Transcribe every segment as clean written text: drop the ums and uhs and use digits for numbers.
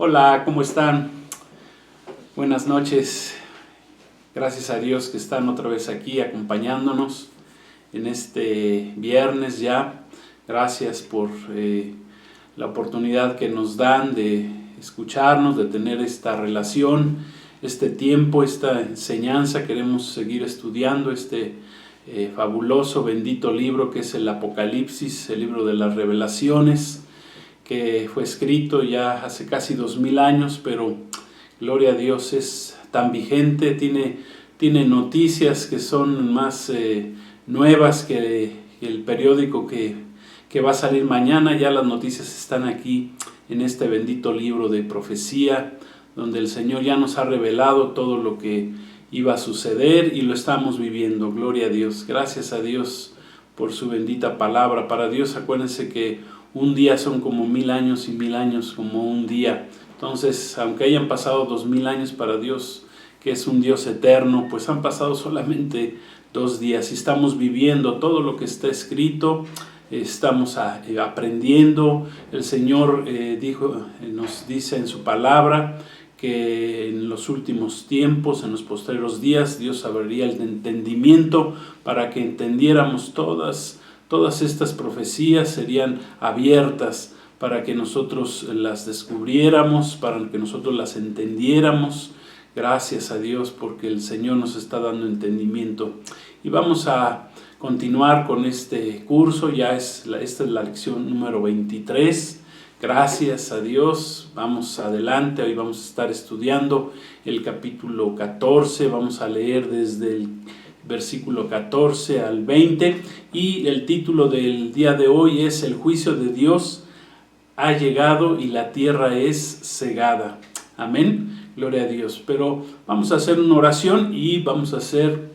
Hola, ¿cómo están? Buenas noches. Gracias a Dios que están otra vez aquí acompañándonos en este viernes ya. Gracias por la oportunidad que nos dan de escucharnos, de tener esta relación, este tiempo, esta enseñanza. Queremos seguir estudiando este fabuloso, bendito libro que es el Apocalipsis, el libro de las revelaciones, que fue escrito ya hace casi 2000 años, pero gloria a Dios es tan vigente, tiene noticias que son más nuevas que el periódico que va a salir mañana. Ya las noticias están aquí en este bendito libro de profecía, donde el Señor ya nos ha revelado todo lo que iba a suceder y lo estamos viviendo. Gloria a Dios, gracias a Dios por su bendita palabra. Para Dios, acuérdense que un día son como 1000 años y 1000 años como un día. Entonces, aunque hayan pasado 2000 años, para Dios, que es un Dios eterno, pues han pasado solamente 2 días y estamos viviendo todo lo que está escrito. Estamos aprendiendo. El Señor nos dice en su palabra que en los últimos tiempos, en los postreros días, Dios abriría el entendimiento para que entendiéramos todas estas profecías, serían abiertas para que nosotros las descubriéramos, para que nosotros las entendiéramos. Gracias a Dios porque el Señor nos está dando entendimiento. Y vamos a continuar con este curso. Esta es la lección número 23. Gracias a Dios. Vamos adelante. Hoy vamos a estar estudiando el capítulo 14. Vamos a leer desde el versículo 14 al 20, y el título del día de hoy es: el juicio de Dios ha llegado y la tierra es cegada. Amén, gloria a Dios. Pero vamos a hacer una oración y vamos a hacer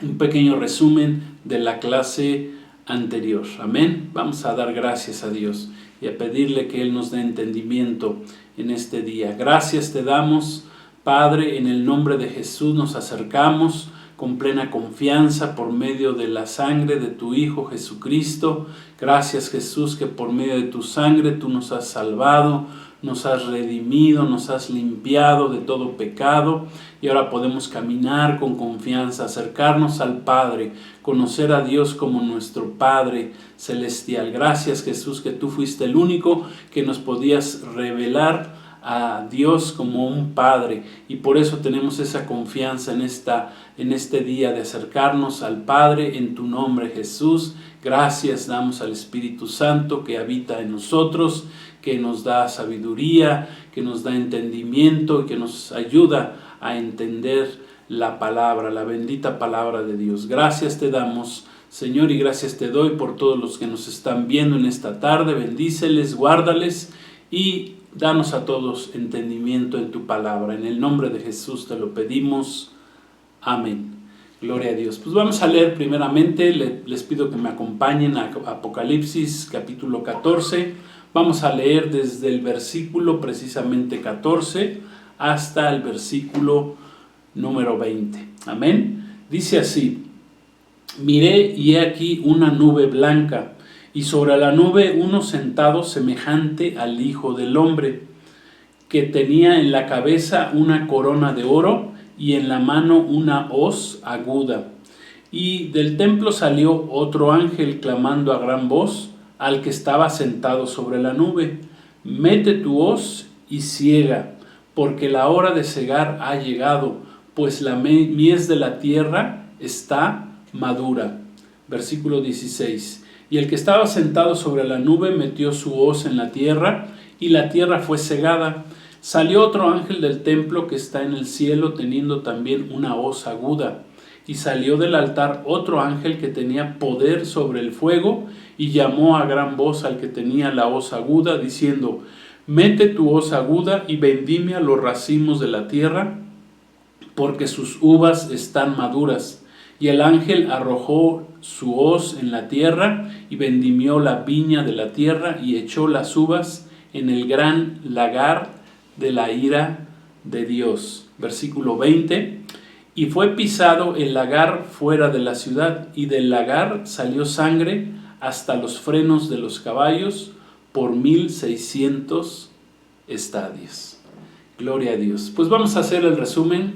un pequeño resumen de la clase anterior. Amén. Vamos a dar gracias a Dios y a pedirle que Él nos dé entendimiento en este día. Gracias te damos, Padre, en el nombre de Jesús nos acercamos con plena confianza por medio de la sangre de tu Hijo Jesucristo. Gracias, Jesús, que por medio de tu sangre tú nos has salvado, nos has redimido, nos has limpiado de todo pecado, y ahora podemos caminar con confianza, acercarnos al Padre, conocer a Dios como nuestro Padre celestial. Gracias, Jesús, que tú fuiste el único que nos podías revelar a Dios como un Padre, y por eso tenemos esa confianza en este día de acercarnos al Padre en tu nombre, Jesús. Gracias damos al Espíritu Santo que habita en nosotros, que nos da sabiduría, que nos da entendimiento y que nos ayuda a entender la palabra, la bendita palabra de Dios. Gracias te damos, Señor, y gracias te doy por todos los que nos están viendo en esta tarde. Bendíceles, guárdales y danos a todos entendimiento en tu palabra. En el nombre de Jesús te lo pedimos. Amén. Gloria a Dios. Pues vamos a leer primeramente, les pido que me acompañen a Apocalipsis capítulo 14. Vamos a leer desde el versículo precisamente 14 hasta el versículo número 20. Amén. Dice así: miré y he aquí una nube blanca, y sobre la nube uno sentado semejante al Hijo del Hombre, que tenía en la cabeza una corona de oro y en la mano una hoz aguda. Y del templo salió otro ángel clamando a gran voz al que estaba sentado sobre la nube: mete tu hoz y ciega, porque la hora de cegar ha llegado, pues la mies de la tierra está madura. Versículo 16. Y el que estaba sentado sobre la nube metió su hoz en la tierra, y la tierra fue cegada. Salió otro ángel del templo que está en el cielo, teniendo también una hoz aguda. Y salió del altar otro ángel que tenía poder sobre el fuego, y llamó a gran voz al que tenía la hoz aguda, diciendo: mete tu hoz aguda y vendimia los racimos de la tierra, porque sus uvas están maduras. Y el ángel arrojó su hoz en la tierra, y vendimió la viña de la tierra, y echó las uvas en el gran lagar de la ira de Dios. Versículo 20. Y fue pisado el lagar fuera de la ciudad, y del lagar salió sangre hasta los frenos de los caballos por 1600 estadios. Gloria a Dios. Pues vamos a hacer el resumen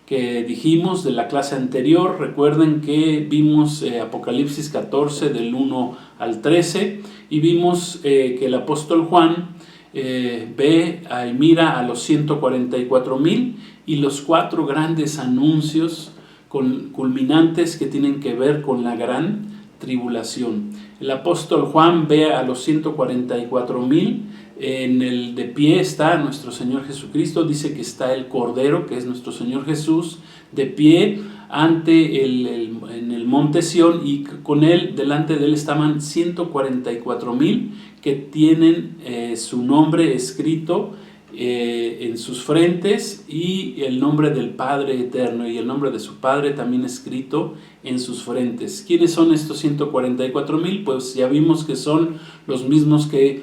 que dijimos de la clase anterior. Recuerden que vimos Apocalipsis 14 del 1 al 13 y vimos que el apóstol Juan ve y mira a los 144,000 y los 4 grandes anuncios culminantes que tienen que ver con la gran tribulación. El apóstol Juan ve a los 144,000. En el de pie está nuestro Señor Jesucristo. Dice que está el Cordero, que es nuestro Señor Jesús, de pie ante en el monte Sión, y con él, delante de él, estaban 144,000 que tienen su nombre escrito en sus frentes, y el nombre del Padre eterno y el nombre de su Padre también escrito en sus frentes. ¿Quiénes son estos 144,000? Pues ya vimos que son los mismos que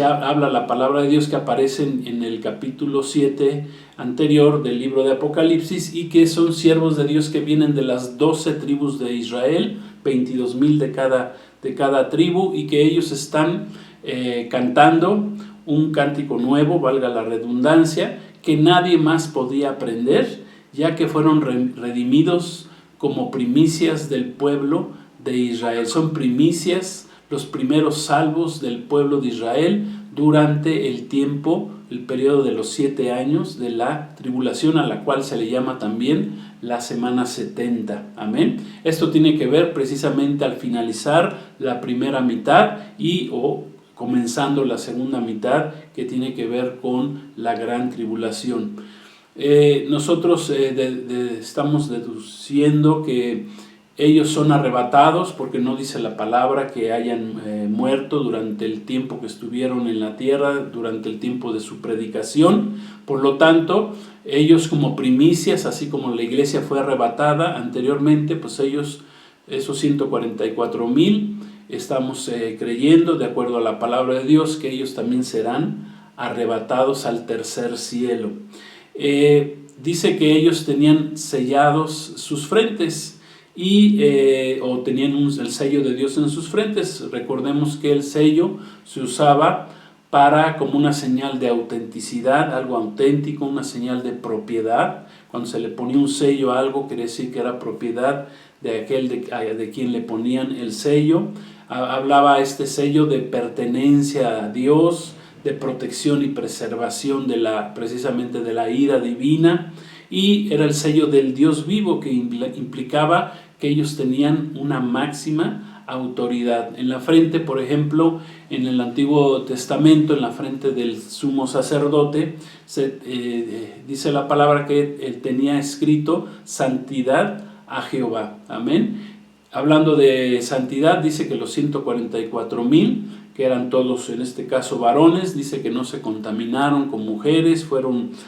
habla la palabra de Dios, que aparecen en el capítulo 7 anterior del libro de Apocalipsis, y que son siervos de Dios que vienen de las 12 tribus de Israel, 22,000 de cada tribu, y que ellos están cantando un cántico nuevo, valga la redundancia, que nadie más podía aprender, ya que fueron redimidos como primicias del pueblo de Israel. Son primicias, los primeros salvos del pueblo de Israel durante el periodo de los 7 años de la tribulación, a la cual se le llama también la semana 70. Amén. Esto tiene que ver precisamente al finalizar la primera mitad o comenzando la segunda mitad, que tiene que ver con la gran tribulación. Nosotros estamos deduciendo que ellos son arrebatados, porque no dice la palabra que hayan muerto durante el tiempo que estuvieron en la tierra, durante el tiempo de su predicación. Por lo tanto, ellos como primicias, así como la iglesia fue arrebatada anteriormente, pues ellos, esos 144,000, estamos creyendo, de acuerdo a la palabra de Dios, que ellos también serán arrebatados al tercer cielo. Dice que ellos tenían sellados sus frentes, o tenían el sello de Dios en sus frentes. Recordemos que el sello se usaba como una señal de autenticidad, algo auténtico, una señal de propiedad. Cuando se le ponía un sello a algo, quiere decir que era propiedad de aquel de quien le ponían el sello. Hablaba este sello de pertenencia a Dios, de protección y preservación precisamente de la ira divina, y era el sello del Dios vivo, que implicaba que ellos tenían una máxima autoridad. En la frente, por ejemplo, en el Antiguo Testamento, en la frente del sumo sacerdote, dice la palabra que él tenía escrito santidad a Jehová. Amén. Hablando de santidad, dice que los 144,000, que eran todos en este caso varones, dice que no se contaminaron con mujeres,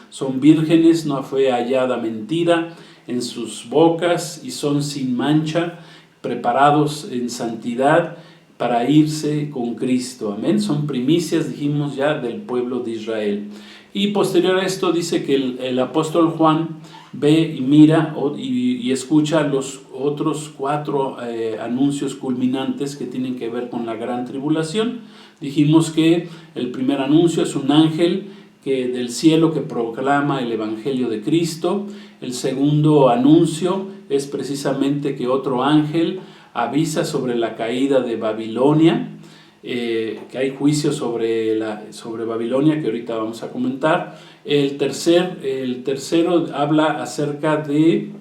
son vírgenes, no fue hallada mentira en sus bocas, y son sin mancha, preparados en santidad para irse con Cristo. Amén. Son primicias, dijimos ya, del pueblo de Israel. Y posterior a esto dice que el apóstol Juan ve y mira y escucha los otros 4 anuncios culminantes que tienen que ver con la gran tribulación. Dijimos que el primer anuncio es un ángel del cielo que proclama el evangelio de Cristo. El segundo anuncio es precisamente que otro ángel avisa sobre la caída de Babilonia, que hay juicio sobre Babilonia, que ahorita vamos a comentar. El tercero habla acerca de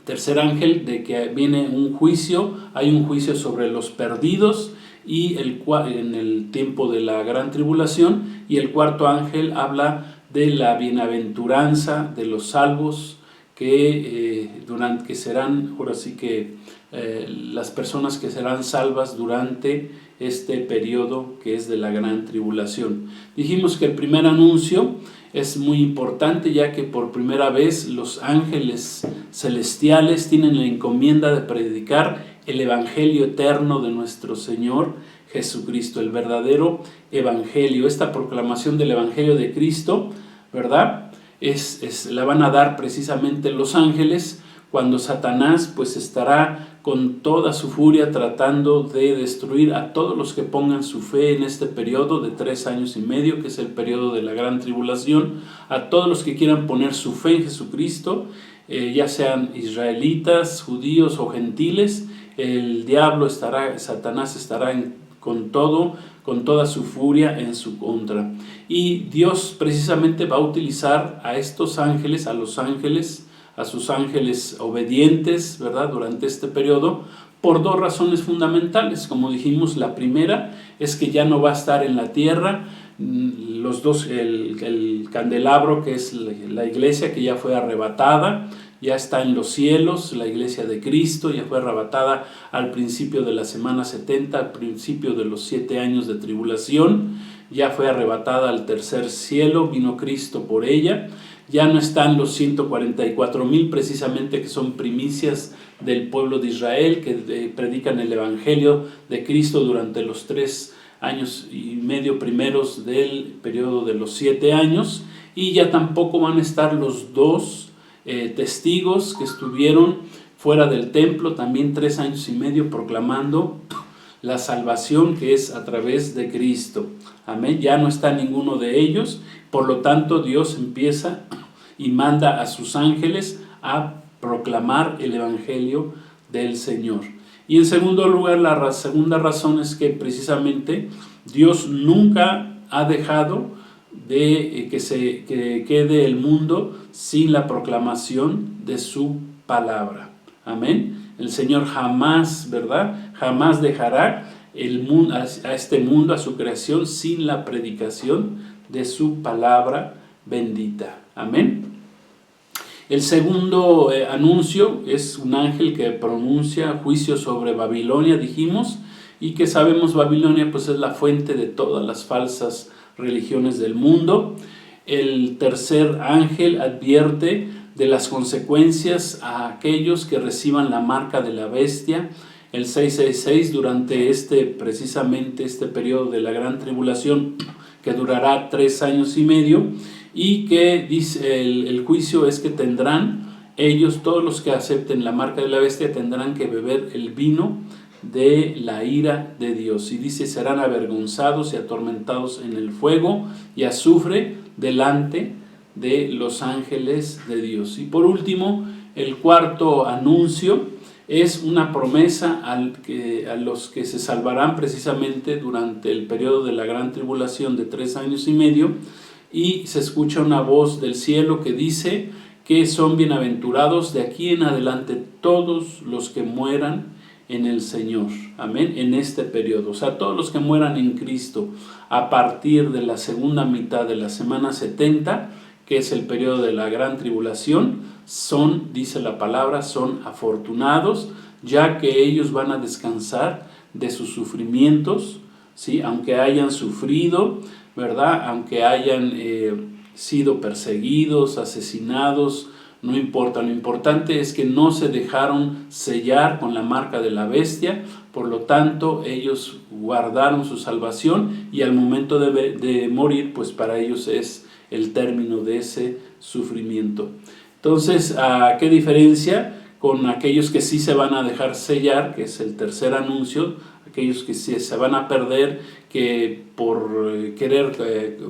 tercer ángel, de que viene un juicio, hay un juicio sobre los perdidos y en el tiempo de la gran tribulación. Y el cuarto ángel habla de la bienaventuranza de los salvos, que serán, ahora sí que las personas que serán salvas durante este periodo que es de la gran tribulación. Dijimos que el primer anuncio es muy importante, ya que por primera vez los ángeles celestiales tienen la encomienda de predicar el evangelio eterno de nuestro Señor Jesucristo, el verdadero evangelio. Esta proclamación del evangelio de Cristo, ¿verdad?, la van a dar precisamente los ángeles, cuando Satanás pues estará con toda su furia tratando de destruir a todos los que pongan su fe en este periodo de 3 años y medio, que es el periodo de la gran tribulación, a todos los que quieran poner su fe en Jesucristo, ya sean israelitas, judíos o gentiles. El diablo Satanás estará con toda su furia en su contra. Y Dios precisamente va a utilizar a estos ángeles, a sus ángeles obedientes, ¿verdad?, durante este periodo, por 2 razones fundamentales. Como dijimos, la primera es que ya no va a estar en la tierra el candelabro, que es la iglesia, que ya fue arrebatada, ya está en los cielos. La iglesia de Cristo ya fue arrebatada al principio de la semana 70, al principio de los 7 años de tribulación, ya fue arrebatada al tercer cielo, vino Cristo por ella. Ya no están los 144,000 precisamente, que son primicias del pueblo de Israel, que predican el evangelio de Cristo durante los 3 años y medio primeros del periodo de los 7 años. Y ya tampoco van a estar los 2 testigos que estuvieron fuera del templo también 3 años y medio proclamando la salvación, que es a través de Cristo. Amén. Ya no está ninguno de ellos. Por lo tanto, Dios empieza y manda a sus ángeles a proclamar el evangelio del Señor. Y en segundo lugar, la segunda razón es que precisamente Dios nunca ha dejado de que quede el mundo sin la proclamación de su palabra. Amén. El Señor jamás, ¿verdad?, jamás dejará a este mundo, a su creación, sin la predicación de su palabra bendita. Amén. El segundo anuncio es un ángel que pronuncia juicio sobre Babilonia, dijimos, y que sabemos Babilonia pues es la fuente de todas las falsas religiones del mundo. El tercer ángel advierte de las consecuencias a aquellos que reciban la marca de la bestia, el 666, durante precisamente este periodo de la gran tribulación, que durará 3 años y medio, y que dice el juicio es que tendrán ellos, todos los que acepten la marca de la bestia, tendrán que beber el vino de la ira de Dios. Y dice, serán avergonzados y atormentados en el fuego y azufre delante de los ángeles de Dios. Y por último, el cuarto anuncio es una promesa a los que se salvarán precisamente durante el periodo de la gran tribulación de 3 años y medio, y se escucha una voz del cielo que dice que son bienaventurados de aquí en adelante todos los que mueran en el Señor. Amén. En este periodo, o sea, todos los que mueran en Cristo a partir de la segunda mitad de la semana 70, que es el periodo de la gran tribulación, dice la palabra, son afortunados, ya que ellos van a descansar de sus sufrimientos, ¿sí? Aunque hayan sufrido, ¿verdad?, aunque hayan sido perseguidos, asesinados, no importa. Lo importante es que no se dejaron sellar con la marca de la bestia. Por lo tanto, ellos guardaron su salvación, y al momento de morir, pues para ellos es el término de ese sufrimiento. Entonces, ¿qué diferencia con aquellos que sí se van a dejar sellar, que es el tercer anuncio? Aquellos que sí se van a perder, que por querer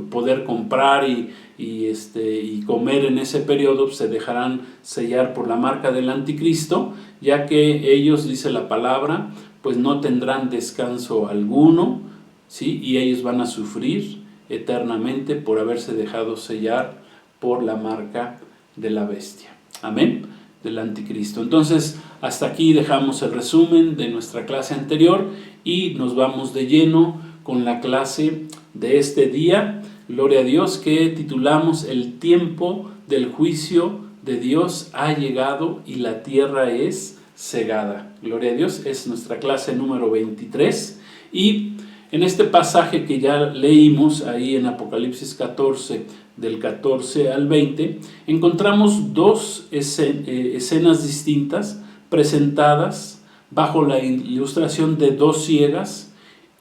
poder comprar y comer en ese periodo, se dejarán sellar por la marca del anticristo, ya que ellos, dice la palabra, pues no tendrán descanso alguno, ¿sí? Y ellos van a sufrir eternamente por haberse dejado sellar por la marca de la bestia. Amén. Del anticristo. Entonces, hasta aquí dejamos el resumen de nuestra clase anterior y nos vamos de lleno con la clase de este día, gloria a Dios, que titulamos El tiempo del juicio de Dios ha llegado y la tierra es cegada. Gloria a Dios, es nuestra clase número 23, y en este pasaje que ya leímos ahí en Apocalipsis 14, del 14 al 20, encontramos 2 escenas distintas presentadas bajo la ilustración de 2 siegas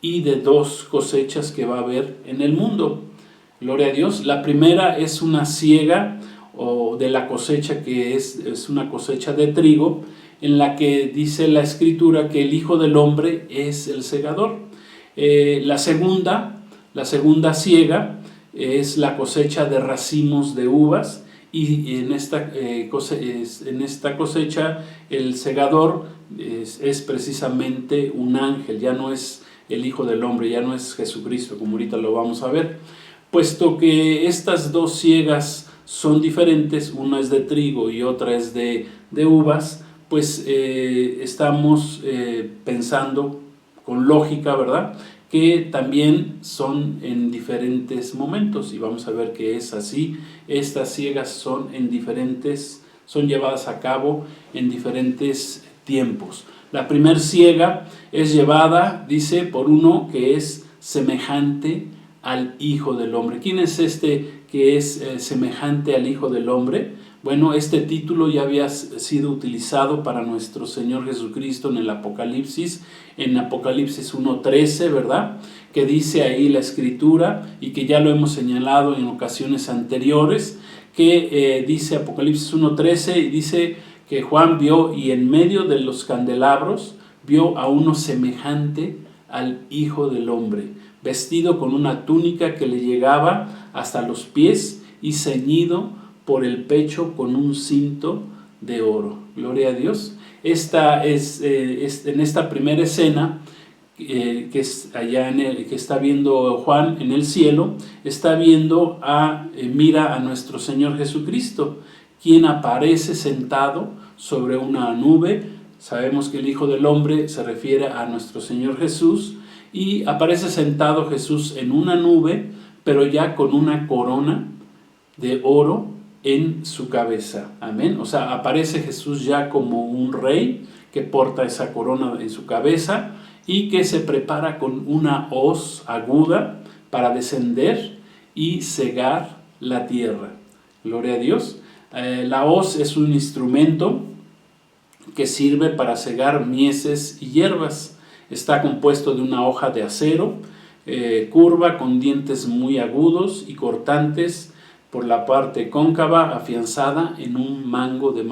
y de 2 cosechas que va a haber en el mundo. Gloria a Dios. La primera es una siega o de la cosecha que es una cosecha de trigo, en la que dice la Escritura que el Hijo del Hombre es el segador. La segunda siega es la cosecha de racimos de uvas, y en esta cosecha el segador es precisamente un ángel, ya no es el Hijo del Hombre, ya no es Jesucristo, como ahorita lo vamos a ver. Puesto que estas dos siegas son diferentes, una es de trigo y otra es de uvas, pues estamos pensando con lógica, ¿verdad?, que también son en diferentes momentos, y vamos a ver que es así. Estas siegas son llevadas a cabo en diferentes tiempos. La primer siega es llevada, dice, por uno que es semejante al Hijo del Hombre. ¿Quién es este que es semejante al Hijo del Hombre? Bueno, este título ya había sido utilizado para nuestro Señor Jesucristo en el Apocalipsis, en Apocalipsis 1:13, ¿verdad?, que dice ahí la Escritura, y que ya lo hemos señalado en ocasiones anteriores, que dice Apocalipsis 1:13, y dice que Juan vio, y en medio de los candelabros vio a uno semejante al Hijo del Hombre, vestido con una túnica que le llegaba hasta los pies y ceñido por el pecho con un cinto de oro. Gloria a Dios. Esta es en esta primera escena que es allá que está viendo Juan en el cielo, está viendo mira a nuestro Señor Jesucristo, quien aparece sentado sobre una nube. Sabemos que el Hijo del Hombre se refiere a nuestro Señor Jesús, y aparece sentado Jesús en una nube, pero ya con una corona de oro en su cabeza. Amén. O sea, aparece Jesús ya como un rey que porta esa corona en su cabeza y que se prepara con una hoz aguda para descender y cegar la tierra. Gloria a Dios. La hoz es un instrumento que sirve para cegar mieses y hierbas. Está compuesto de una hoja de acero curva con dientes muy agudos y cortantes por la parte cóncava, afianzada en un mango de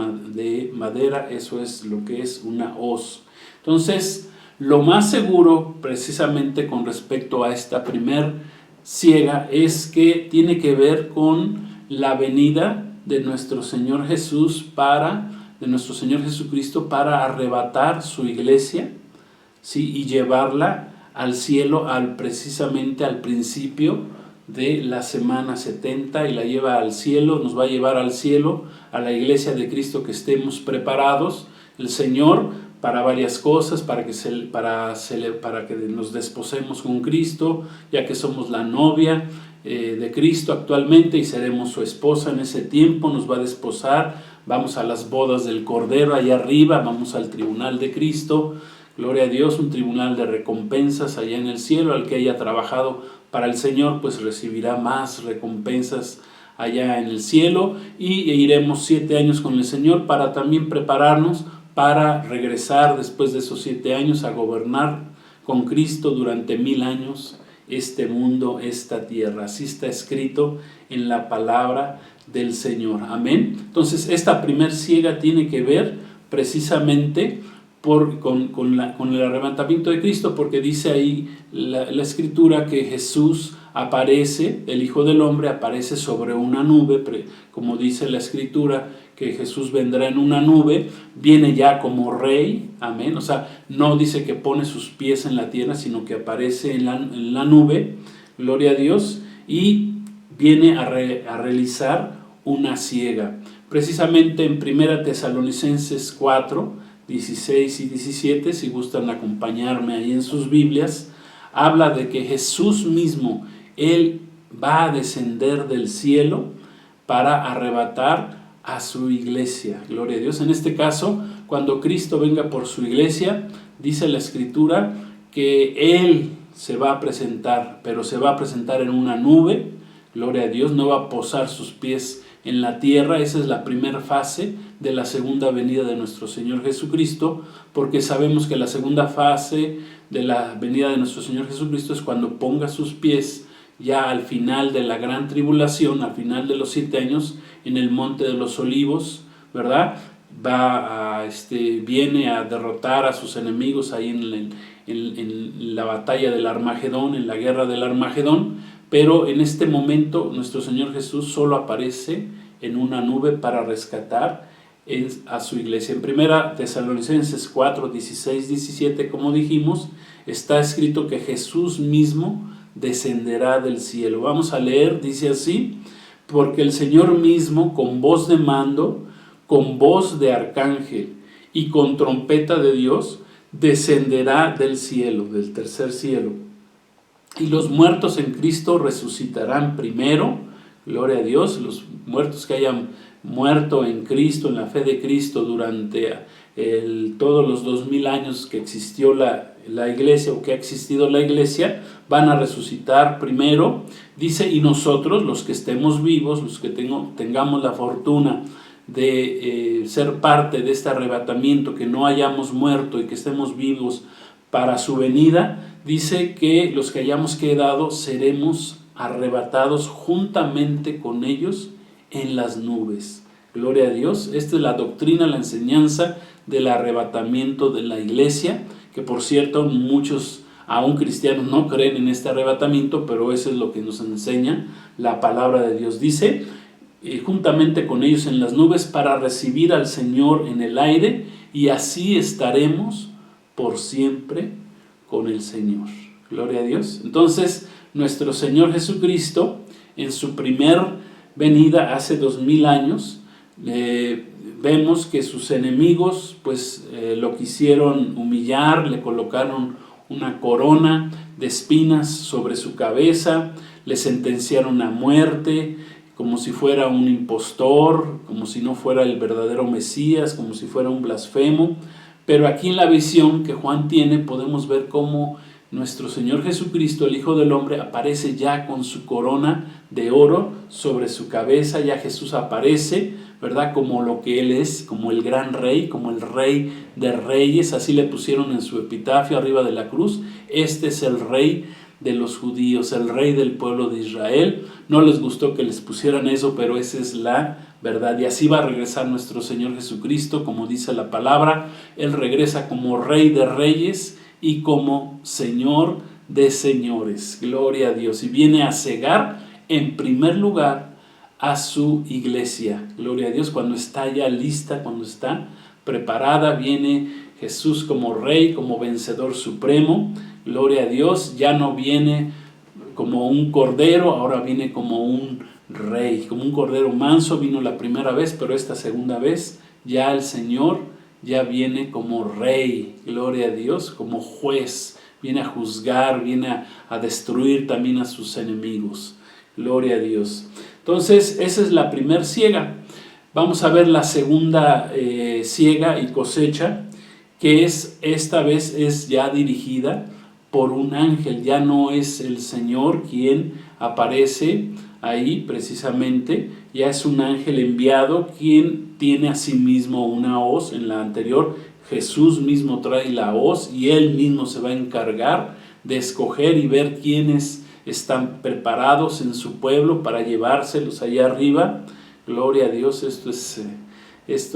madera. Eso es lo que es una hoz. Entonces, lo más seguro precisamente con respecto a esta primer siega es que tiene que ver con la venida de nuestro Señor Jesucristo para arrebatar su iglesia, ¿sí?, y llevarla al cielo precisamente al principio de la semana 70, y la lleva al cielo, nos va a llevar al cielo, a la iglesia de Cristo, que estemos preparados, el Señor, para varias cosas, para que nos desposemos con Cristo, ya que somos la novia de Cristo actualmente y seremos su esposa en ese tiempo. Nos va a desposar, vamos a las bodas del Cordero allá arriba, vamos al tribunal de Cristo. Gloria a Dios, un tribunal de recompensas allá en el cielo. Al que haya trabajado para el Señor, pues recibirá más recompensas allá en el cielo, y iremos 7 años con el Señor para también prepararnos para regresar después de esos 7 años a gobernar con Cristo durante 1000 años este mundo, esta tierra. Así está escrito en la palabra del Señor. Amén. Entonces, esta primer siega tiene que ver precisamente con el arrebatamiento de Cristo, porque dice ahí la Escritura que Jesús aparece, el Hijo del Hombre aparece sobre una nube, como dice la Escritura, que Jesús vendrá en una nube, viene ya como rey. Amén. O sea, no dice que pone sus pies en la tierra, sino que aparece en la nube, gloria a Dios, y viene a realizar una siega. Precisamente en 1 Tesalonicenses 4, 16 y 17, si gustan acompañarme ahí en sus Biblias, habla de que Jesús mismo, Él va a descender del cielo para arrebatar a su iglesia. Gloria a Dios. En este caso, cuando Cristo venga por su iglesia, dice la Escritura que Él se va a presentar, pero se va a presentar en una nube. Gloria a Dios. No va a posar sus pies en la tierra. Esa es la primera fase de la segunda venida de nuestro Señor Jesucristo, porque sabemos que la segunda fase de la venida de nuestro Señor Jesucristo es cuando ponga sus pies ya al final de la gran tribulación, al final de los 7 años, en el monte de los olivos, ¿verdad? viene a derrotar a sus enemigos ahí en la batalla del Armagedón, en la guerra del Armagedón, pero en este momento nuestro Señor Jesús solo aparece en una nube para rescatar a su iglesia. En 1 Tesalonicenses 4, 16, 17, como dijimos, está escrito que Jesús mismo descenderá del cielo. Vamos a leer, dice así: porque el Señor mismo, con voz de mando, con voz de arcángel y con trompeta de Dios, descenderá del cielo, del tercer cielo. Y los muertos en Cristo resucitarán primero. Gloria a Dios. Los muertos que hayan muerto en Cristo, en la fe de Cristo, durante todos los 2000 años que existió la iglesia, o que ha existido la iglesia, van a resucitar primero. Dice: y nosotros, los que estemos vivos, los que tengamos la fortuna de ser parte de este arrebatamiento, que no hayamos muerto y que estemos vivos para su venida, dice que los que hayamos quedado seremos arrebatados juntamente con ellos en las nubes. Gloria a Dios. Esta es la doctrina, la enseñanza del arrebatamiento de la iglesia, que por cierto muchos aún cristianos no creen en este arrebatamiento, pero eso es lo que nos enseña la palabra de Dios. Dice: juntamente con ellos en las nubes, para recibir al Señor en el aire, y así estaremos por siempre con el Señor. Gloria a Dios. Entonces, nuestro Señor Jesucristo, en su primer venida hace 2000 años, vemos que sus enemigos pues lo quisieron humillar, le colocaron una corona de espinas sobre su cabeza, le sentenciaron a muerte, como si fuera un impostor, como si no fuera el verdadero Mesías, como si fuera un blasfemo. Pero aquí en la visión que Juan tiene podemos ver cómo nuestro Señor Jesucristo, el Hijo del Hombre, aparece ya con su corona de oro sobre su cabeza. Ya Jesús aparece, ¿verdad?, como lo que Él es, como el gran rey, como el Rey de Reyes. Así le pusieron en su epitafio arriba de la cruz: este es el Rey de los judíos, el Rey del pueblo de Israel. No les gustó que les pusieran eso, pero esa es la verdad. Y así va a regresar nuestro Señor Jesucristo, como dice la palabra. Él regresa como Rey de Reyes y como Señor de señores. Gloria a Dios. Y viene a cegar en primer lugar a su iglesia. Gloria a Dios. Cuando está ya lista, cuando está preparada, viene Jesús como Rey, como vencedor supremo. Gloria a Dios. Ya no viene como un cordero, ahora viene como un rey, como un cordero manso. Vino la primera vez, pero esta segunda vez ya el Señor ya viene como rey. Gloria a Dios, como juez. Viene a juzgar, viene a destruir también a sus enemigos. Gloria a Dios. Entonces, esa es la primer siega. Vamos a ver la segunda siega y cosecha, que esta vez es ya dirigida por un ángel. Ya no es el Señor quien aparece ahí precisamente, ya es un ángel enviado quien tiene a sí mismo una hoz. En la anterior, Jesús mismo trae la hoz y Él mismo se va a encargar de escoger y ver quiénes están preparados en su pueblo para llevárselos allá arriba. Gloria a Dios. Esto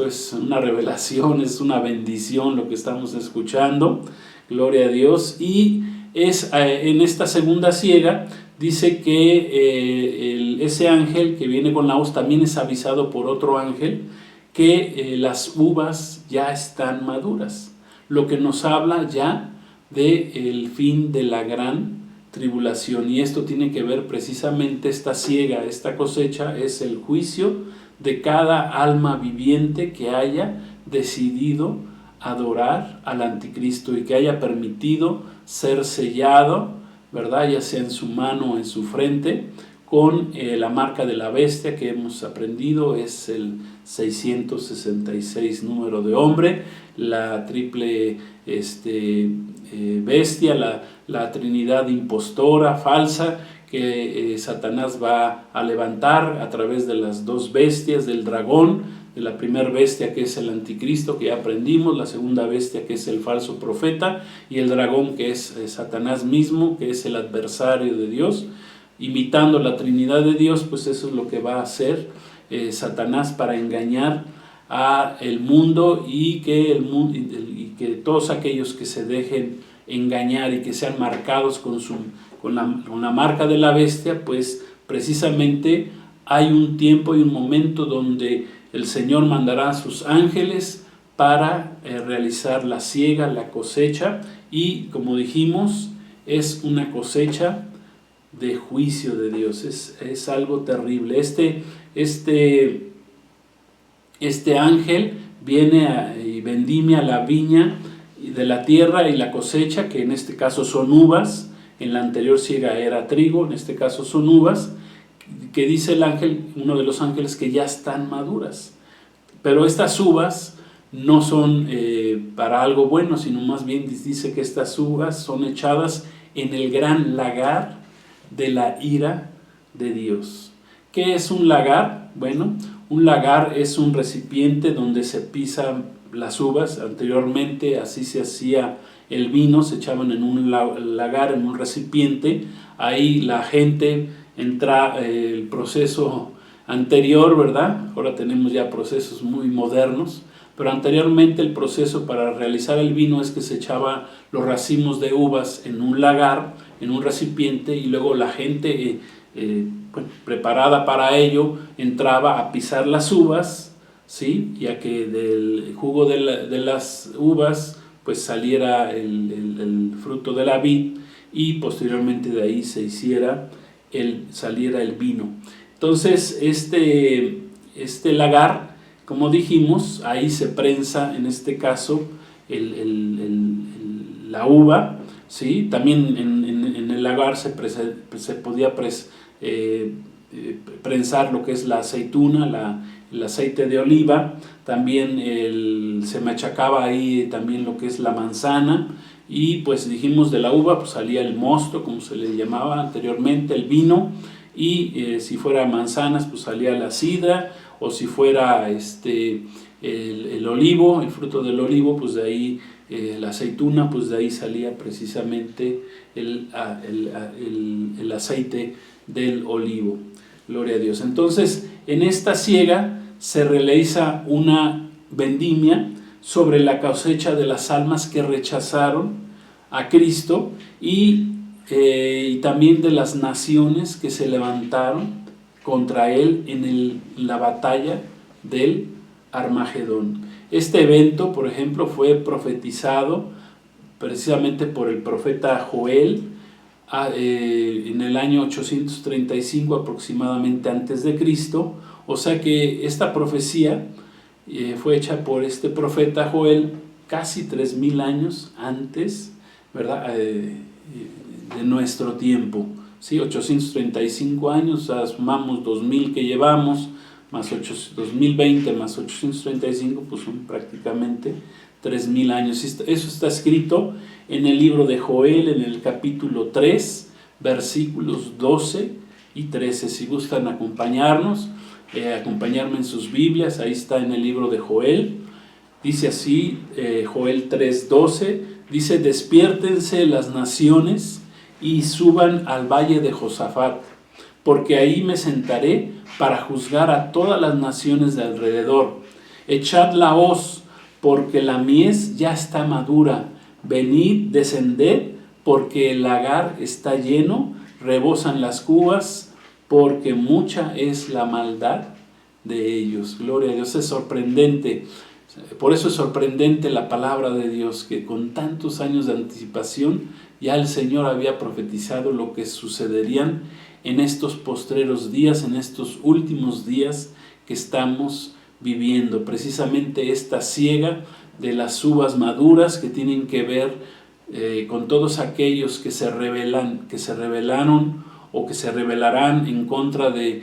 es una revelación, es una bendición lo que estamos escuchando. Gloria a Dios. Y en esta segunda siega dice que ese ángel que viene con la hoz también es avisado por otro ángel que las uvas ya están maduras, lo que nos habla ya del fin de la gran tribulación. Y esto tiene que ver precisamente, esta siega, esta cosecha, es el juicio de cada alma viviente que haya decidido adorar al anticristo y que haya permitido ser sellado, ¿verdad?, ya sea en su mano o en su frente, con la marca de la bestia, que hemos aprendido es el 666 número de hombre, la triple bestia, la trinidad impostora, falsa, que Satanás va a levantar a través de las dos bestias, del dragón, de la primera bestia que es el anticristo, que ya aprendimos, la segunda bestia que es el falso profeta, y el dragón que es Satanás mismo, que es el adversario de Dios. Imitando la Trinidad de Dios, pues eso es lo que va a hacer Satanás para engañar a el mundo y que todos aquellos que se dejen engañar y que sean marcados con la marca de la bestia, pues precisamente hay un tiempo y un momento donde el Señor mandará a sus ángeles para realizar la siega, la cosecha, y como dijimos, es una cosecha de juicio de Dios. Es algo terrible. Este ángel viene y vendimia la viña de la tierra y la cosecha, que en este caso son uvas. En la anterior siega era trigo, en este caso son uvas, que dice el ángel, uno de los ángeles, que ya están maduras. Pero estas uvas no son para algo bueno, sino más bien dice que estas uvas son echadas en el gran lagar de la ira de Dios. ¿Qué es un lagar? Bueno, un lagar es un recipiente donde se pisan las uvas. Anteriormente así se hacía el vino, se echaban en un lagar, en un recipiente. Ahí la gente entra, el proceso anterior, ¿verdad? Ahora tenemos ya procesos muy modernos, pero anteriormente el proceso para realizar el vino es que se echaba los racimos de uvas en un lagar, en un recipiente, y luego la gente preparada para ello entraba a pisar las uvas, ¿sí? Ya que del jugo de las uvas pues saliera el fruto de la vid, y posteriormente de ahí saliera el vino. Entonces este lagar, como dijimos, ahí se prensa en este caso la uva, ¿sí? También en el lagar se podía prensar lo que es la aceituna, el aceite de oliva. También se machacaba ahí también lo que es la manzana, y pues dijimos de la uva pues salía el mosto, como se le llamaba anteriormente, el vino, y si fuera manzanas pues salía la sidra, o si fuera el olivo, el fruto del olivo, pues de ahí la aceituna, pues de ahí salía precisamente el aceite del olivo. Gloria a Dios. Entonces, en esta siega se realiza una vendimia sobre la cosecha de las almas que rechazaron a Cristo, y también de las naciones que se levantaron contra él en la batalla del Armagedón. Este evento, por ejemplo, fue profetizado precisamente por el profeta Joel en el año 835 aproximadamente antes de Cristo. O sea que esta profecía fue hecha por este profeta Joel casi 3000 años antes, ¿verdad? De nuestro tiempo, ¿sí? 835 años, o sea, sumamos 2000 que llevamos, más 2020 más 835, pues son prácticamente 3000 años. Eso está escrito en el libro de Joel, en el capítulo 3, versículos 12 y 13. Si gustan acompañarme en sus Biblias, ahí está en el libro de Joel. Dice así, Joel 3:12, dice: despiértense las naciones y suban al valle de Josafat, porque ahí me sentaré para juzgar a todas las naciones de alrededor. Echad la hoz, porque la mies ya está madura. Venid, descended, porque el lagar está lleno, rebosan las cubas, porque mucha es la maldad de ellos. Gloria a Dios, es sorprendente. Por eso es sorprendente la palabra de Dios, que con tantos años de anticipación ya el Señor había profetizado lo que sucederían en estos postreros días, en estos últimos días que estamos viviendo. Precisamente esta siega de las uvas maduras, que tienen que ver con todos aquellos que se rebelaron o que se rebelarán en contra del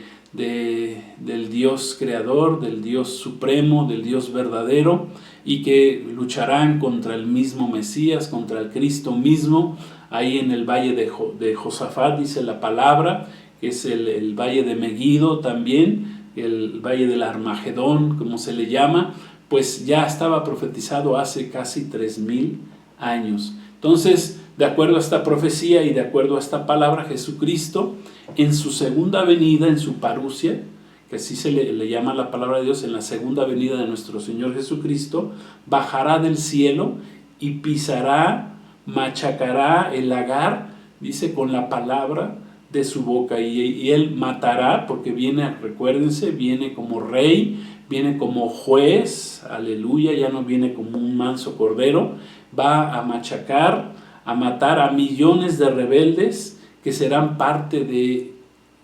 Dios creador, del Dios supremo, del Dios verdadero, y que lucharán contra el mismo Mesías, contra el Cristo mismo, ahí en el valle de Josafat, dice la palabra, que es el valle de Megiddo también, el valle del Armagedón, como se le llama, pues ya estaba profetizado hace casi 3000 años. Entonces, de acuerdo a esta profecía y de acuerdo a esta palabra, Jesucristo, en su segunda venida, en su parusia, que así se le llama la palabra de Dios, en la segunda venida de nuestro Señor Jesucristo, bajará del cielo y pisará, machacará el lagar, dice, con la palabra de su boca, y él matará, porque viene, recuérdense, viene como rey, viene como juez, aleluya, ya no viene como un manso cordero, va a machacar, a matar a millones de rebeldes que serán parte de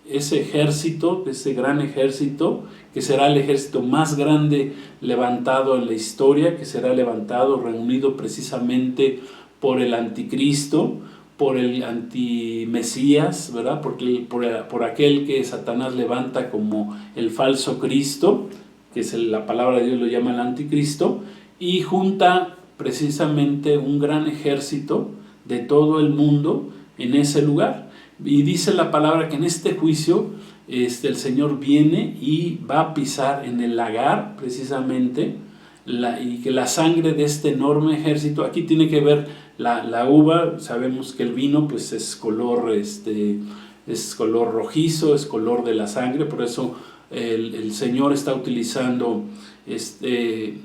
ese ejército, de ese gran ejército, que será el ejército más grande levantado en la historia, que será levantado, reunido precisamente por el anticristo, por el antimesías, ¿verdad? Por aquel que Satanás levanta como el falso Cristo, que es la palabra de Dios lo llama el anticristo, y junta precisamente un gran ejército de todo el mundo en ese lugar. Y dice la palabra que en este juicio el Señor viene y va a pisar en el lagar precisamente, y que la sangre de este enorme ejército, aquí tiene que ver la uva, sabemos que el vino pues es color rojizo, es color de la sangre, por eso el Señor está utilizando el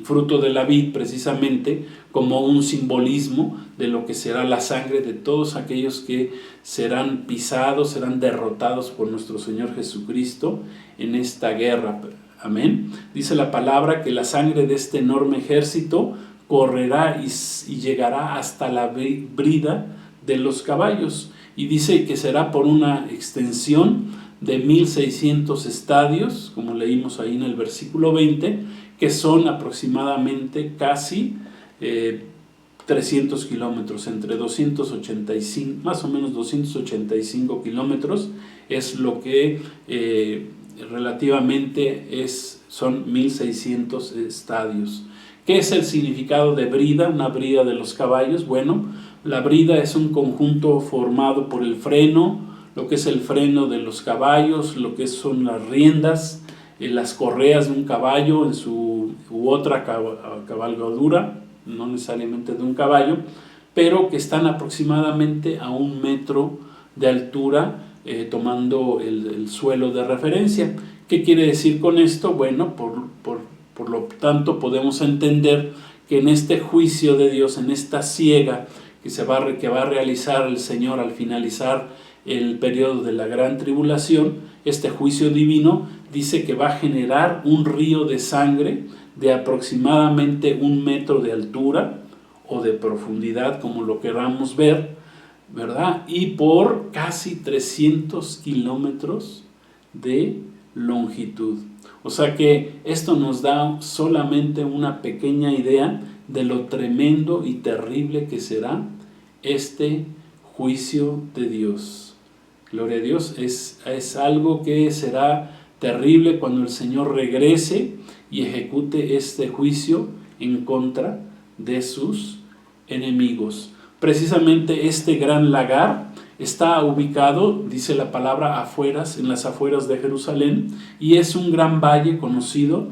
fruto de la vid precisamente como un simbolismo de lo que será la sangre de todos aquellos que serán pisados, serán derrotados por nuestro Señor Jesucristo en esta guerra. Amén. Dice la palabra que la sangre de este enorme ejército correrá y llegará hasta la brida de los caballos, y dice que será por una extensión de 1600 estadios, como leímos ahí en el versículo 20, que son aproximadamente casi 300 kilómetros, entre 285, más o menos 285 kilómetros, es lo que relativamente son 1600 estadios. ¿Qué es el significado de brida? Una brida de los caballos. Bueno, la brida es un conjunto formado por el freno, lo que es el freno de los caballos, lo que son las riendas, las correas de un caballo u otra cabalgadura, no necesariamente de un caballo, pero que están aproximadamente a 1 metro de altura, tomando el suelo de referencia. ¿Qué quiere decir con esto? Bueno, por lo tanto podemos entender que en este juicio de Dios, en esta siega que va a realizar el Señor al finalizar el periodo de la gran tribulación, este juicio divino dice que va a generar un río de sangre de aproximadamente 1 metro de altura o de profundidad, como lo queramos ver, ¿verdad? Y por casi 300 kilómetros de longitud. O sea que esto nos da solamente una pequeña idea de lo tremendo y terrible que será este juicio de Dios. Gloria a Dios, es algo que será terrible cuando el Señor regrese y ejecute este juicio en contra de sus enemigos. Precisamente este gran lagar está ubicado, dice la palabra, en las afueras de Jerusalén, y es un gran valle conocido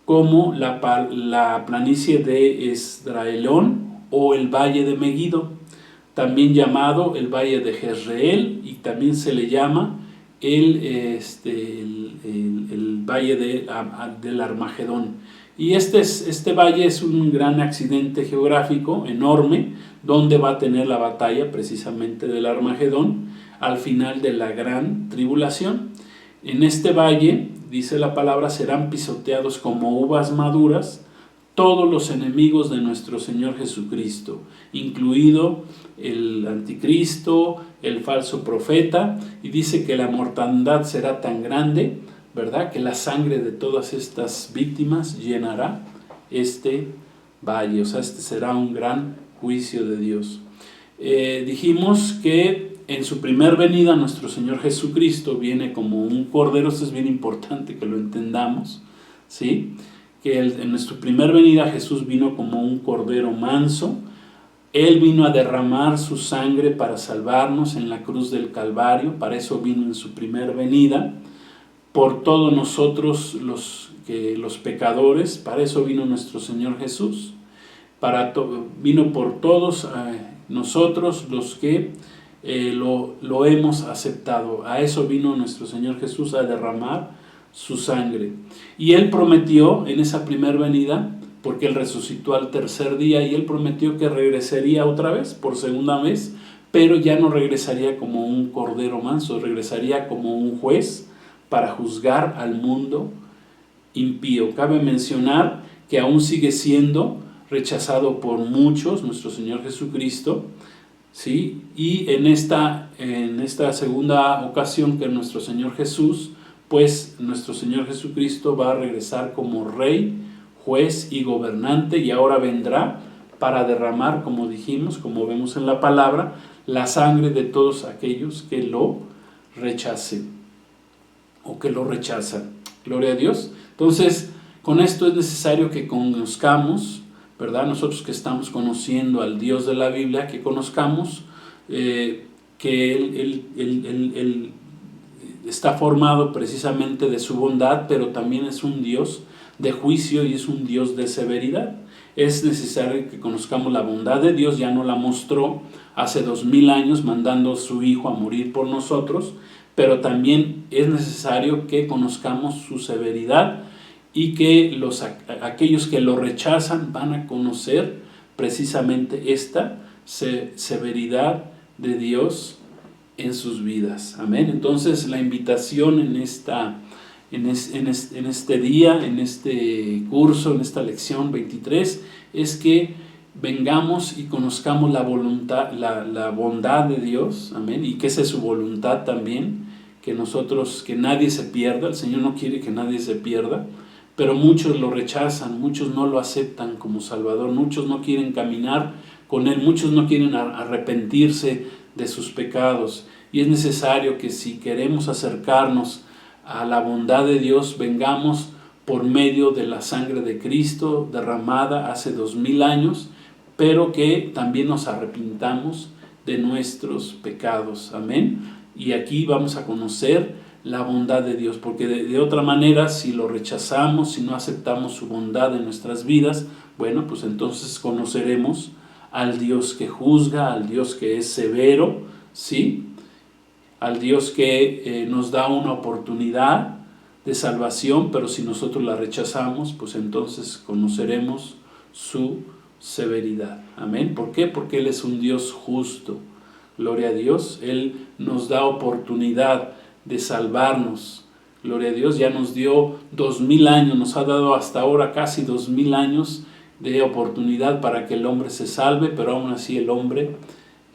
como la planicie de Esdraelón o el valle de Megido, también llamado el valle de Jezreel, y también se le llama el valle del Armagedón. Y este valle es un gran accidente geográfico enorme, donde va a tener la batalla precisamente del Armagedón al final de la gran tribulación. En este valle, dice la palabra, serán pisoteados como uvas maduras todos los enemigos de nuestro Señor Jesucristo, incluido el anticristo, el falso profeta, y dice que la mortandad será tan grande, ¿verdad?, que la sangre de todas estas víctimas llenará este valle. O sea, este será un gran juicio de Dios. Dijimos que en su primer venida nuestro Señor Jesucristo viene como un cordero. Esto es bien importante que lo entendamos, ¿sí? Que en su primer venida Jesús vino como un cordero manso. Él vino a derramar su sangre para salvarnos en la cruz del Calvario. Para eso vino en su primer venida. Por todos nosotros los pecadores, para eso vino nuestro Señor Jesús. Vino por todos nosotros los que lo hemos aceptado. A eso vino nuestro Señor Jesús, a derramar su sangre. Y Él prometió en esa primera venida, porque Él resucitó al tercer día, y Él prometió que regresaría otra vez, por segunda vez, pero ya no regresaría como un cordero manso, regresaría como un juez para juzgar al mundo impío. Cabe mencionar que aún sigue siendo rechazado por muchos nuestro Señor Jesucristo, ¿sí? Y en esta segunda ocasión que nuestro Señor Jesús, pues nuestro Señor Jesucristo va a regresar como Rey, juez y gobernante, y ahora vendrá para derramar, como dijimos, como vemos en la palabra, la sangre de todos aquellos que lo rechacen o que lo rechazan. Gloria a Dios. Entonces, con esto es necesario que conozcamos, ¿verdad? Nosotros que estamos conociendo al Dios de la Biblia, que conozcamos que Él está formado precisamente de su bondad, pero también es un Dios de juicio y es un Dios de severidad. Es necesario que conozcamos la bondad de Dios. Ya nos la mostró hace 2000 años mandando a su Hijo a morir por nosotros, pero también es necesario que conozcamos su severidad y que aquellos que lo rechazan van a conocer precisamente esta severidad de Dios en sus vidas. Amén. Entonces la invitación en este día, en este curso, en esta lección 23, es que vengamos y conozcamos la voluntad, la bondad de Dios, amén, y que esa es su voluntad también, que nadie se pierda. El Señor no quiere que nadie se pierda, pero muchos lo rechazan, muchos no lo aceptan como Salvador, muchos no quieren caminar con Él, muchos no quieren arrepentirse de sus pecados, y es necesario que si queremos acercarnos a la bondad de Dios, vengamos por medio de la sangre de Cristo derramada hace 2000 años, pero que también nos arrepintamos de nuestros pecados. Amén. Y aquí vamos a conocer la bondad de Dios, porque de otra manera, si lo rechazamos, si no aceptamos su bondad en nuestras vidas, bueno, pues entonces conoceremos al Dios que juzga, al Dios que es severo, ¿sí? Al Dios que nos da una oportunidad de salvación, pero si nosotros la rechazamos, pues entonces conoceremos su severidad. Amén. ¿Por qué? Porque Él es un Dios justo. Gloria a Dios. Él nos da oportunidad de salvarnos. Gloria a Dios. Ya nos dio 2000 años, nos ha dado hasta ahora casi 2000 años de oportunidad para que el hombre se salve, pero aún así el hombre,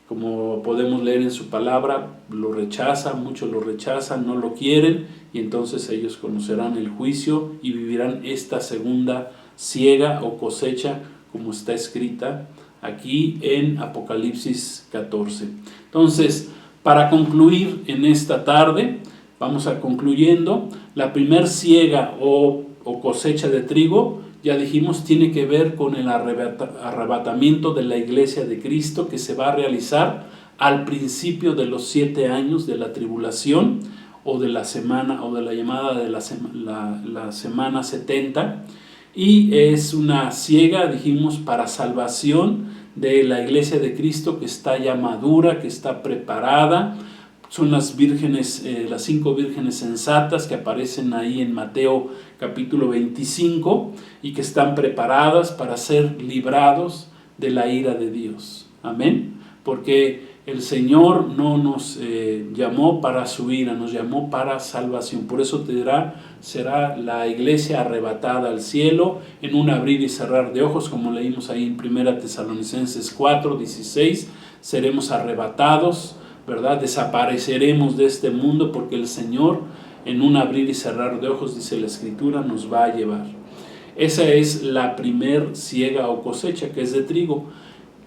como podemos leer en su palabra, lo rechaza, muchos lo rechazan, no lo quieren, y entonces ellos conocerán el juicio y vivirán esta segunda siega o cosecha, como está escrita aquí en Apocalipsis 14. Entonces, para concluir en esta tarde, vamos a concluyendo. La primer siega o cosecha de trigo, ya dijimos, tiene que ver con el arrebatamiento de la iglesia de Cristo, que se va a realizar al principio de los 7 años de la tribulación, o de la semana, o de la llamada de la semana 70, y es una siega, dijimos, para salvación de la iglesia de Cristo, que está ya madura, que está preparada. Son las vírgenes, las 5 vírgenes sensatas que aparecen ahí en Mateo capítulo 25, y que están preparadas para ser librados de la ira de Dios. Amén. Porque el Señor no nos llamó para su ira, nos llamó para salvación. Por eso será la iglesia arrebatada al cielo en un abrir y cerrar de ojos, como leímos ahí en 1 Tesalonicenses 4:16. Seremos arrebatados, ¿verdad? Desapareceremos de este mundo, porque el Señor en un abrir y cerrar de ojos, dice la Escritura, nos va a llevar. Esa es la primer siega o cosecha, que es de trigo.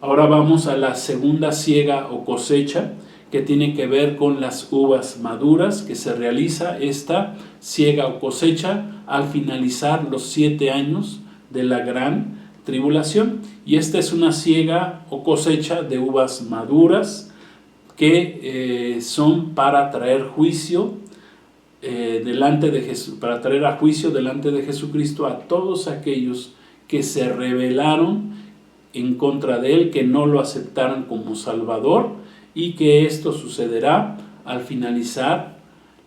Ahora vamos a la segunda siega o cosecha, que tiene que ver con las uvas maduras, que se realiza esta siega o cosecha al finalizar los 7 años de la gran tribulación. Y esta es una siega o cosecha de uvas maduras, que son para traer juicio delante de Jesús, para traer a juicio delante de Jesucristo a todos aquellos que se rebelaron en contra de Él, que no lo aceptaron como Salvador, y que esto sucederá al finalizar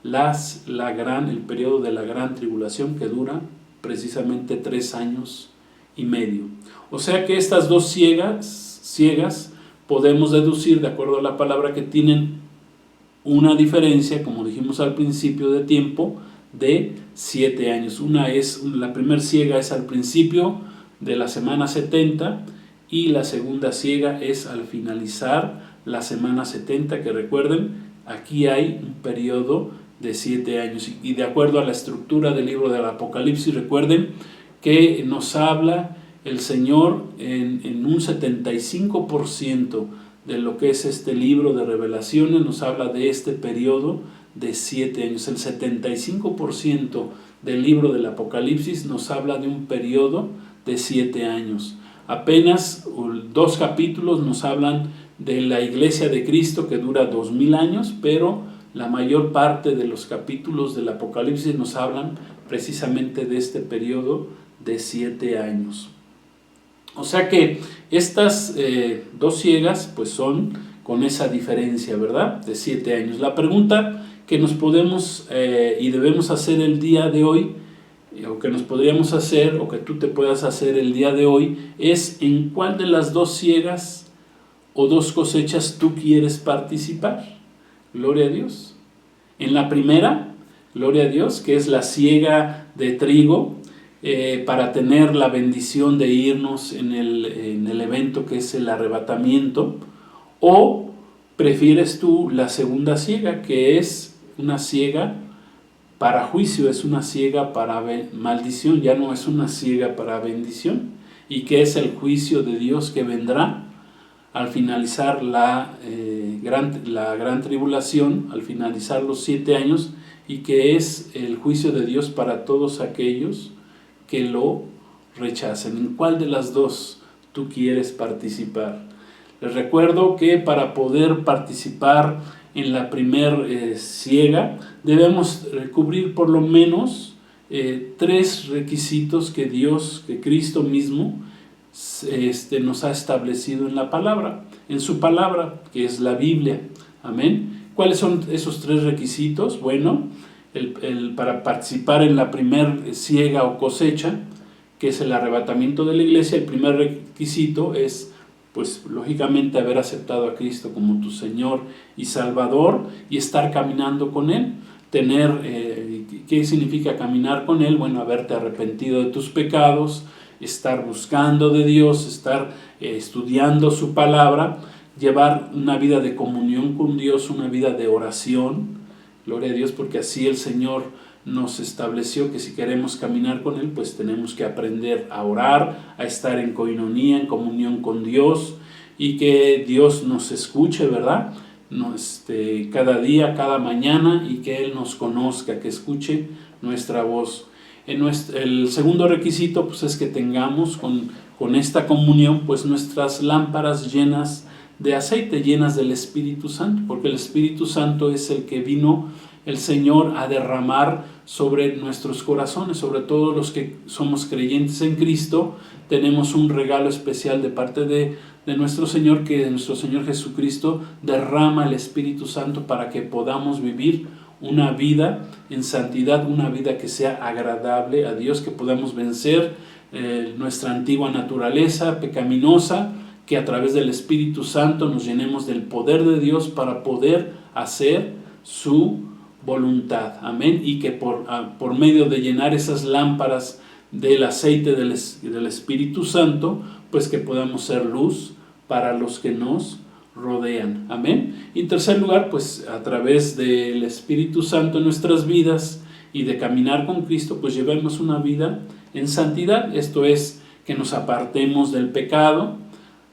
el periodo de la gran tribulación, que dura precisamente 3 años y medio. O sea que estas dos ciegas podemos deducir, de acuerdo a la palabra, que tienen una diferencia, como dijimos al principio, de tiempo de 7 años. La primera ciega es al principio de la semana 70 y la segunda ciega es al finalizar la semana 70, que recuerden, aquí hay un periodo de 7 años. Y de acuerdo a la estructura del libro del Apocalipsis, recuerden que nos habla el Señor en un 75% de lo que es este libro de Revelaciones, nos habla de este periodo de 7 años. El 75% del libro del Apocalipsis nos habla de un periodo de 7 años. Apenas 2 capítulos nos hablan de la Iglesia de Cristo, que dura 2000 años, pero la mayor parte de los capítulos del Apocalipsis nos hablan precisamente de este periodo de 7 años. O sea que estas dos ciegas pues son con esa diferencia, ¿verdad? De 7 años. La pregunta que nos podemos y debemos hacer el día de hoy, o que nos podríamos hacer, o que tú te puedas hacer el día de hoy, es en cuál de las dos ciegas o dos cosechas tú quieres participar. Gloria a Dios. En la primera, gloria a Dios, que es la siega de trigo, para tener la bendición de irnos en el evento que es el arrebatamiento, o prefieres tú la segunda siega, que es una siega para juicio, es una siega para maldición, ya no es una siega para bendición, y que es el juicio de Dios que vendrá al finalizar la gran tribulación, al finalizar los 7 años, y que es el juicio de Dios para todos aquellos que lo rechacen. ¿En cuál de las dos tú quieres participar? Les recuerdo que para poder participar en la primer siega debemos cubrir por lo menos 3 requisitos que Cristo mismo nos ha establecido en la palabra, en su palabra, que es la Biblia. Amén. ¿Cuáles son esos 3 requisitos? Bueno, para participar en la primer siega o cosecha, que es el arrebatamiento de la iglesia, el primer requisito es, pues lógicamente, haber aceptado a Cristo como tu Señor y Salvador y estar caminando con Él. ¿Qué significa caminar con Él? Bueno, haberte arrepentido de tus pecados, estar buscando de Dios, estar estudiando su palabra, llevar una vida de comunión con Dios, una vida de oración. Gloria a Dios, porque así el Señor nos estableció que si queremos caminar con Él, pues tenemos que aprender a orar, a estar en coinonía, en comunión con Dios, y que Dios nos escuche, ¿verdad? Cada día, cada mañana, y que Él nos conozca, que escuche nuestra voz. El segundo requisito pues es que tengamos con esta comunión pues nuestras lámparas llenas de aceite, llenas del Espíritu Santo, porque el Espíritu Santo es el que vino el Señor a derramar sobre nuestros corazones, sobre todos los que somos creyentes en Cristo. Tenemos un regalo especial de parte de nuestro Señor, que nuestro Señor Jesucristo derrama el Espíritu Santo para que podamos vivir una vida en santidad, una vida que sea agradable a Dios, que podamos vencer nuestra antigua naturaleza pecaminosa, que a través del Espíritu Santo nos llenemos del poder de Dios para poder hacer su voluntad. Amén. Y que por medio de llenar esas lámparas del aceite del Espíritu Santo, pues que podamos ser luz para los que nos rodean. Amén. Y en tercer lugar, pues a través del Espíritu Santo en nuestras vidas y de caminar con Cristo, pues llevemos una vida en santidad. Esto es, que nos apartemos del pecado.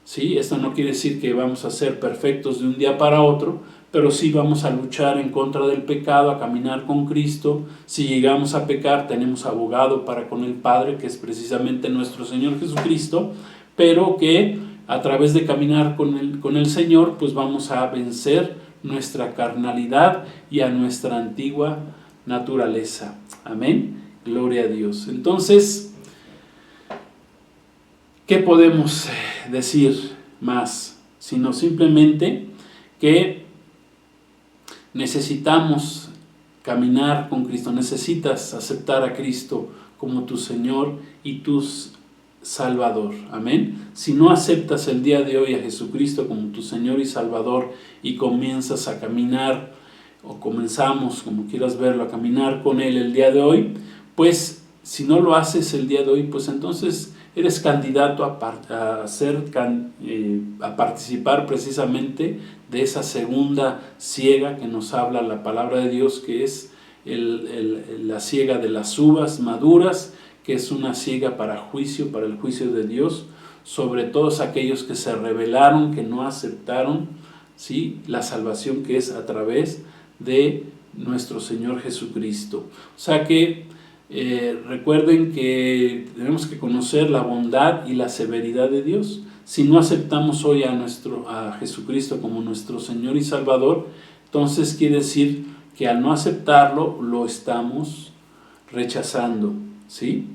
¿Sí? Esto no quiere decir que vamos a ser perfectos de un día para otro, pero sí vamos a luchar en contra del pecado, a caminar con Cristo. Si llegamos a pecar, tenemos abogado para con el Padre, que es precisamente nuestro Señor Jesucristo, pero que a través de caminar con el Señor, pues vamos a vencer nuestra carnalidad y a nuestra antigua naturaleza. Amén. Gloria a Dios. Entonces, ¿qué podemos decir más? Sino simplemente que necesitamos caminar con Cristo, necesitas aceptar a Cristo como tu Señor y tu Salvador. Amén. Si no aceptas el día de hoy a Jesucristo como tu Señor y Salvador y comienzas a caminar, o comenzamos, como quieras verlo, a caminar con Él el día de hoy, pues si no lo haces el día de hoy, pues entonces eres candidato a participar precisamente de esa segunda siega que nos habla la palabra de Dios, que es la siega de las uvas maduras, que es una siega para juicio, para el juicio de Dios, sobre todos aquellos que se rebelaron, que no aceptaron, ¿sí?, la salvación que es a través de nuestro Señor Jesucristo. O sea que recuerden que tenemos que conocer la bondad y la severidad de Dios. Si no aceptamos hoy a Jesucristo como nuestro Señor y Salvador, entonces quiere decir que al no aceptarlo lo estamos rechazando, ¿sí?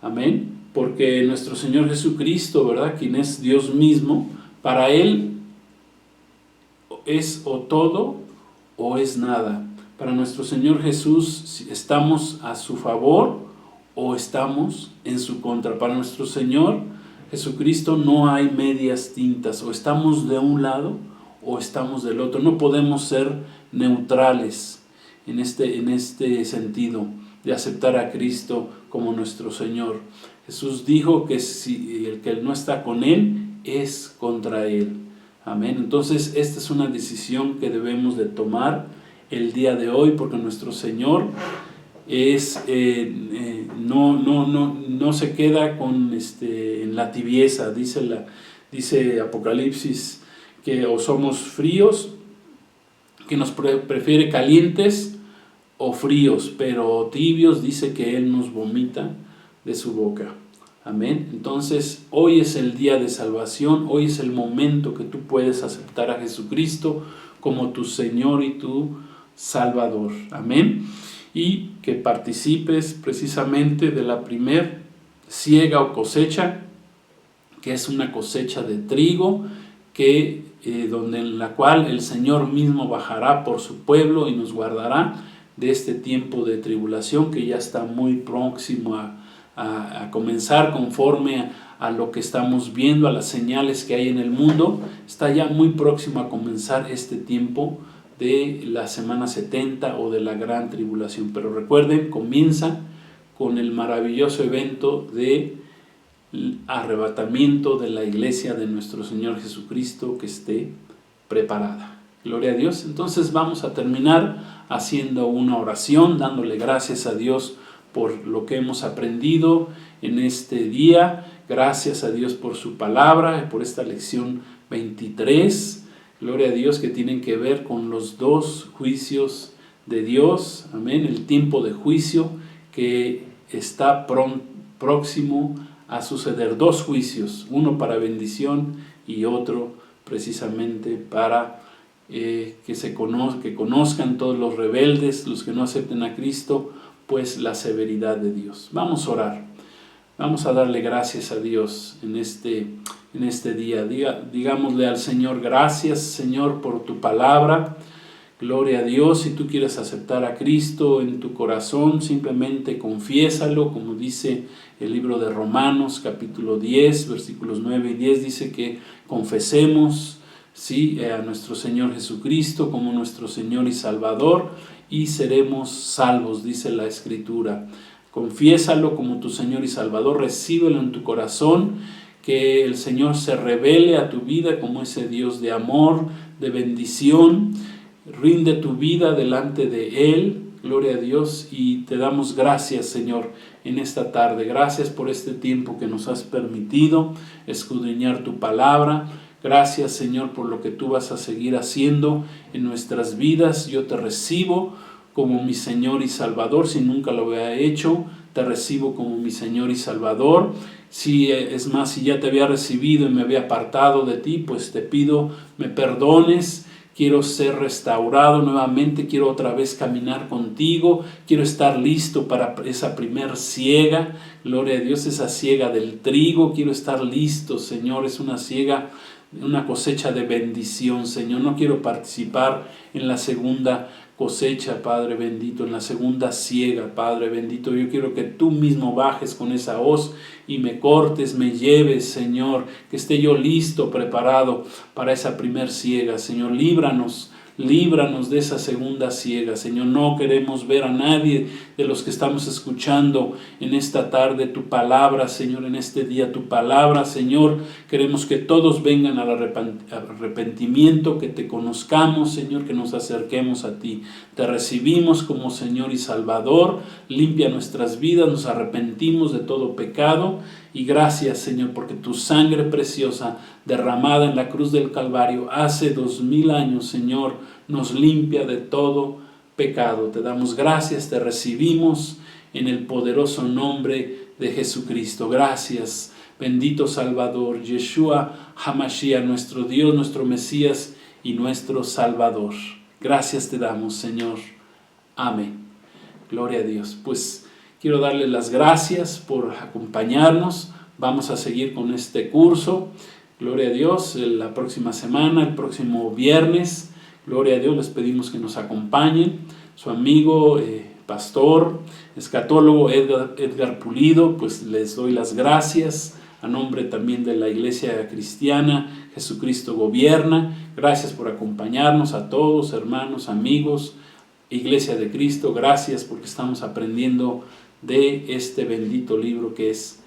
Amén. Porque nuestro Señor Jesucristo, ¿verdad?, quien es Dios mismo, para Él es o todo o es nada. Para nuestro Señor Jesús estamos a su favor o estamos en su contra. Para nuestro Señor Jesucristo no hay medias tintas, o estamos de un lado o estamos del otro. No podemos ser neutrales en este sentido de aceptar a Cristo como nuestro Señor. Jesús dijo que si el que no está con Él es contra Él. Amén. Entonces esta es una decisión que debemos de tomar el día de hoy, porque nuestro Señor es no se queda con en la tibieza. Dice Apocalipsis que o somos fríos, que nos prefiere calientes o fríos, pero tibios, dice que Él nos vomita de su boca. Amén. Entonces hoy es el día de salvación, hoy es el momento que tú puedes aceptar a Jesucristo como tu Señor y tu Salvador. Amén. Y que participes precisamente de la primer siega o cosecha, que es una cosecha de trigo, en la cual el Señor mismo bajará por su pueblo y nos guardará de este tiempo de tribulación que ya está muy próximo a comenzar, conforme a lo que estamos viendo, a las señales que hay en el mundo. Está ya muy próximo a comenzar este tiempo de la semana 70 o de la gran tribulación. Pero recuerden, comienza con el maravilloso evento de arrebatamiento de la iglesia de nuestro Señor Jesucristo, que esté preparada. Gloria a Dios. Entonces vamos a terminar haciendo una oración, dándole gracias a Dios por lo que hemos aprendido en este día. Gracias a Dios por su palabra, por esta lección 23. Gloria a Dios, que tienen que ver con los dos juicios de Dios. Amén. El tiempo de juicio que está próximo a suceder. Dos juicios, uno para bendición y otro precisamente para que conozcan todos los rebeldes, los que no acepten a Cristo, pues la severidad de Dios. Vamos a orar. Vamos a darle gracias a Dios en este día. Digámosle al Señor: gracias, Señor, por tu palabra. Gloria a Dios. Si tú quieres aceptar a Cristo en tu corazón, simplemente confiésalo, como dice el libro de Romanos, capítulo 10, versículos 9 y 10, dice que confesemos, ¿sí?, a nuestro Señor Jesucristo como nuestro Señor y Salvador, y seremos salvos, dice la Escritura. Confiésalo como tu Señor y Salvador, recíbelo en tu corazón, que el Señor se revele a tu vida como ese Dios de amor, de bendición. Rinde tu vida delante de Él, gloria a Dios, y te damos gracias, Señor, en esta tarde. Gracias por este tiempo que nos has permitido escudriñar tu palabra. Gracias, Señor, por lo que tú vas a seguir haciendo en nuestras vidas. Yo te recibo como mi Señor y Salvador. Si nunca lo había hecho, te recibo como mi Señor y Salvador. Si ya te había recibido y me había apartado de ti, pues te pido me perdones. Quiero ser restaurado nuevamente, quiero otra vez caminar contigo, quiero estar listo para esa primer siega, gloria a Dios, esa siega del trigo. Quiero estar listo, Señor, es una siega una cosecha de bendición, Señor. No quiero participar en la segunda cosecha, Padre bendito, en la segunda siega, Padre bendito. Yo quiero que tú mismo bajes con esa hoz y me cortes, me lleves, Señor, que esté yo listo, preparado para esa primer siega, Señor. Líbranos de esa segunda siega, Señor. No queremos ver a nadie de los que estamos escuchando en esta tarde tu palabra, Señor, en este día tu palabra, Señor. Queremos que todos vengan al arrepentimiento, que te conozcamos, Señor, que nos acerquemos a ti. Te recibimos como Señor y Salvador. Limpia nuestras vidas, nos arrepentimos de todo pecado. Y gracias, Señor, porque tu sangre preciosa derramada en la cruz del Calvario hace 2000 años, Señor, nos limpia de todo pecado. Te damos gracias, te recibimos en el poderoso nombre de Jesucristo. Gracias, bendito Salvador, Yeshua HaMashiach, nuestro Dios, nuestro Mesías y nuestro Salvador. Gracias te damos, Señor. Amén. Gloria a Dios. Pues quiero darle las gracias por acompañarnos. Vamos a seguir con este curso. Gloria a Dios. La próxima semana, el próximo viernes, gloria a Dios, les pedimos que nos acompañen. Su amigo, pastor, escatólogo Edgar Pulido, pues les doy las gracias a nombre también de la Iglesia Cristiana Jesucristo Gobierna. Gracias por acompañarnos a todos, hermanos, amigos, Iglesia de Cristo. Gracias porque estamos aprendiendo de este bendito libro que es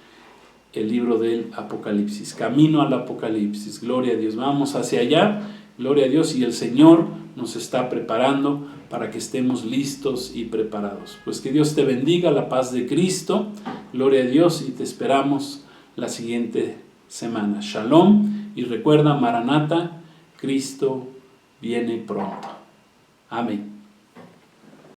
el libro del Apocalipsis. Camino al Apocalipsis. Gloria a Dios. Vamos hacia allá. Gloria a Dios. Y el Señor nos está preparando para que estemos listos y preparados. Pues que Dios te bendiga, la paz de Cristo. Gloria a Dios y te esperamos la siguiente semana. Shalom. Y recuerda, Maranata, Cristo viene pronto. Amén.